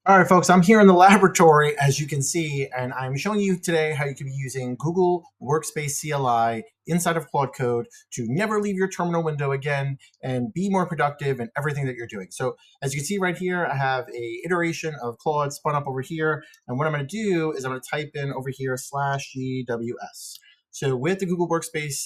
All right, folks, I'm here in the laboratory, as you can see, and I'm showing you today how you can be using Google Workspace CLI inside of Claude Code to never leave your terminal window again and be more productive in everything that you're doing. So as you can see right here, I have a iteration of Claude spun up over here. And what I'm going to do is I'm going to type in over here /GWS. So with the Google Workspace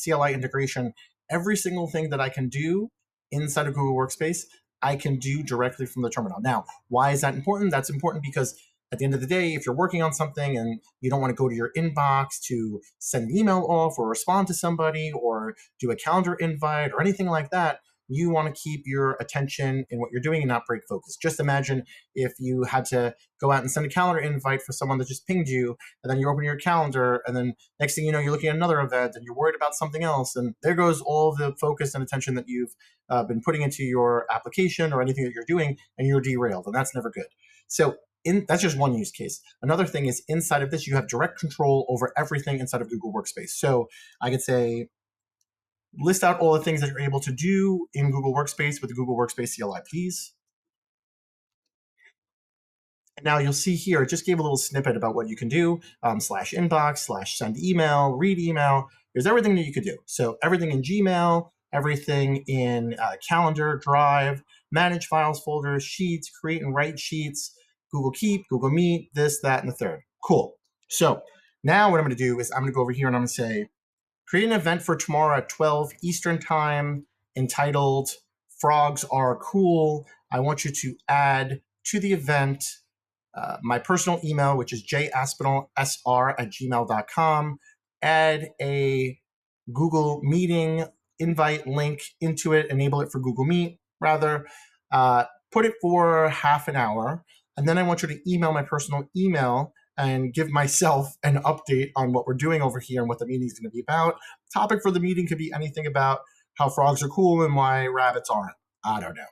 CLI integration, every single thing that I can do inside of Google Workspace, I can do directly from the terminal. Now, why is that important? That's important because at the end of the day, if you're working on something and you don't want to go to your inbox to send an email off or respond to somebody or do a calendar invite or anything like that, you want to keep your attention in what you're doing and not break focus. Just imagine if you had to go out and send a calendar invite for someone that just pinged you, and then you open your calendar, and then next thing you know, you're looking at another event and you're worried about something else, and there goes all the focus and attention that you've been putting into your application or anything that you're doing, and you're derailed, and that's never good. So that's just one use case. Another thing is inside of this, you have direct control over everything inside of Google Workspace. So I could say, list out all the things that you're able to do in Google Workspace with the Google Workspace CLI, please. Now you'll see here, it just gave a little snippet about what you can do, /inbox, /send email, read email. There's everything that you could do. So everything in Gmail, everything in Calendar, Drive, manage files, folders, sheets, create and write sheets, Google Keep, Google Meet, this, that, and the third. Cool. So now what I'm going to do is I'm going to go over here and I'm going to say, create an event for tomorrow at 12 Eastern Time entitled Frogs Are Cool. I want you to add to the event my personal email, which is jaspinallsr@gmail.com. Add a Google Meeting invite link into it, enable it for Google Meet, rather. Put it for half an hour. And then I want you to email my personal email and give myself an update on what we're doing over here and what the meeting is going to be about. Topic for the meeting could be anything about how frogs are cool and why rabbits aren't. I don't know.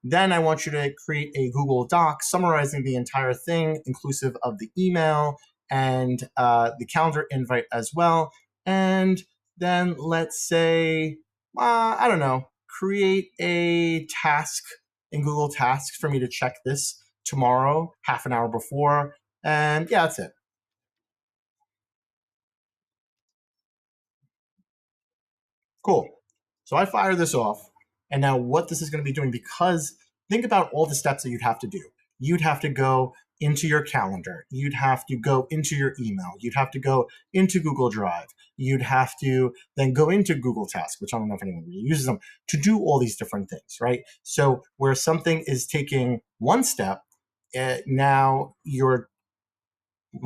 Then I want you to create a Google Doc summarizing the entire thing, inclusive of the email and the calendar invite as well. And then let's say, I don't know, create a task in Google Tasks for me to check this tomorrow, half an hour before. And yeah, that's it. Cool. So I fire this off. And now what this is going to be doing, because think about all the steps that you'd have to do. You'd have to go into your calendar. You'd have to go into your email. You'd have to go into Google Drive. You'd have to then go into Google Tasks, which I don't know if anyone really uses them, to do all these different things, right? So where something is taking one step, now you're,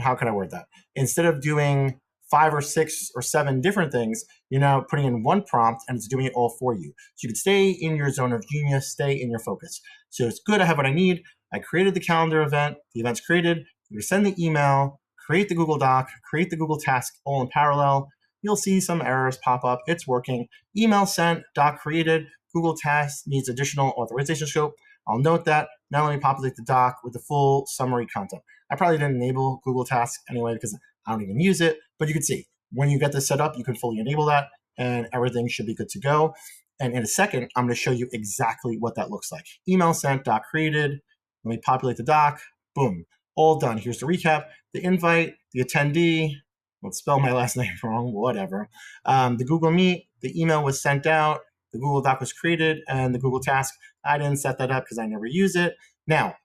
how can I word that? Instead of doing 5 or 6 or 7 different things, you're now putting in one prompt and it's doing it all for you. So you can stay in your zone of genius, stay in your focus. So it's good, I have what I need. I created the calendar event, the event's created, you send the email, create the Google Doc, create the Google Task all in parallel. You'll see some errors pop up, it's working. Email sent, doc created, Google Task needs additional authorization scope. I'll note that. Now let me populate the doc with the full summary content. I probably didn't enable Google Tasks anyway because I don't even use it, but you can see when you get this set up, you can fully enable that and everything should be good to go. And in a second, I'm going to show you exactly what that looks like. Email sent, doc created. Let me populate the doc. Boom, all done. Here's the recap, the invite, the attendee. Let's spell my last name wrong, whatever. The Google Meet, the email was sent out, the Google Doc was created, and the Google Task, I didn't set that up because I never use it. Now,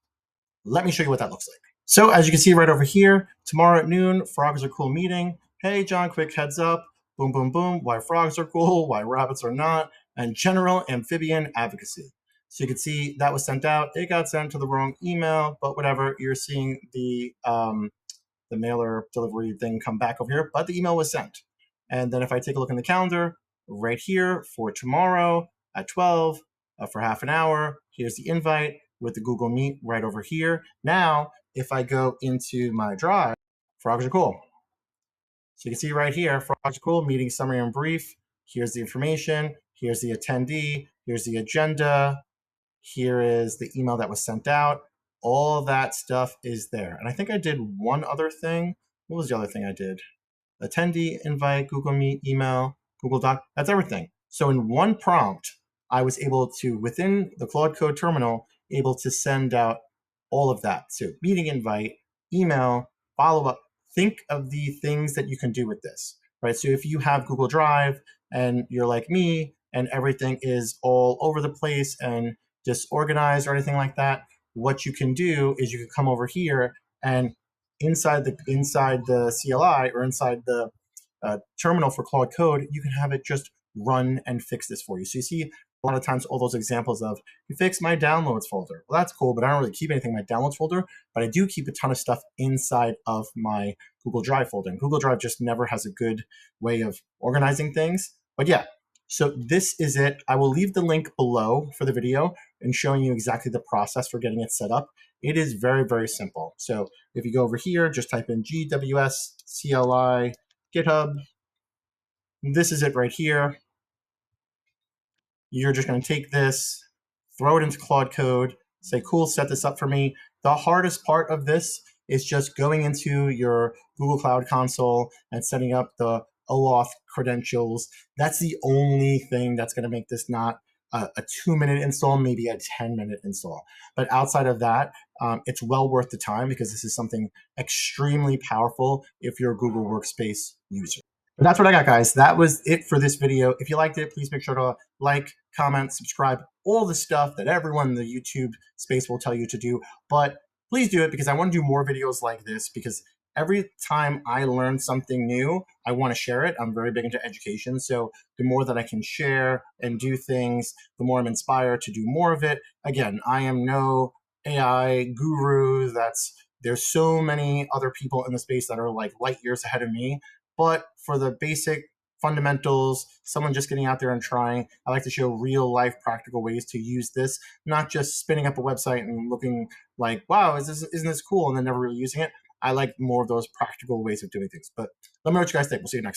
let me show you what that looks like. So as you can see right over here, tomorrow at noon, Frogs Are Cool meeting. Hey, John, quick heads up. Boom, boom, boom. Why frogs are cool, why rabbits are not, and general amphibian advocacy. So you can see that was sent out. It got sent to the wrong email, but whatever. You're seeing the mailer delivery thing come back over here, but the email was sent. And then if I take a look in the calendar, right here for tomorrow at 12 for half an hour, here's the invite with the Google Meet right over here. Now, if I go into my Drive, Frogs Are Cool. So you can see right here, Frogs Are Cool, meeting summary and brief. Here's the information. Here's the attendee. Here's the agenda. Here is the email that was sent out. All that stuff is there. And I think I did one other thing. What was the other thing I did? Attendee, invite, Google Meet, email, Google Doc. That's everything. So in one prompt, I was able to, within the Claude Code terminal, able to send out all of that. So meeting invite, email, follow up. Think of the things that you can do with this, right? So if you have Google Drive and you're like me and everything is all over the place and disorganized or anything like that, what you can do is you can come over here and inside the CLI or inside the terminal for Claude Code, you can have it just run and fix this for you. So you see a lot of times all those examples of you fix my downloads folder. Well, that's cool, but I don't really keep anything in my downloads folder, but I do keep a ton of stuff inside of my Google Drive folder. And Google Drive just never has a good way of organizing things. But yeah, so this is it. I will leave the link below for the video and showing you exactly the process for getting it set up. It is very, very simple. So if you go over here, just type in GWS CLI GitHub. This is it right here. You're just going to take this, throw it into Claude Code, say, cool, set this up for me. The hardest part of this is just going into your Google Cloud Console and setting up the OAuth credentials. That's the only thing that's going to make this not a 2-minute install, maybe a 10-minute install. But outside of that, it's well worth the time because this is something extremely powerful if you're a Google Workspace user. But that's what I got, guys. That was it for this video. If you liked it, please make sure to like, comment, subscribe, all the stuff that everyone in the YouTube space will tell you to do. But please do it because I want to do more videos like this because every time I learn something new, I want to share it. I'm very big into education. So the more that I can share and do things, the more I'm inspired to do more of it. Again, I am no AI guru. There's so many other people in the space that are like light years ahead of me. But for the basic fundamentals, someone just getting out there and trying, I like to show real life practical ways to use this, not just spinning up a website and looking like, wow, isn't this cool? And then never really using it. I like more of those practical ways of doing things. But let me know what you guys think. We'll see you next time.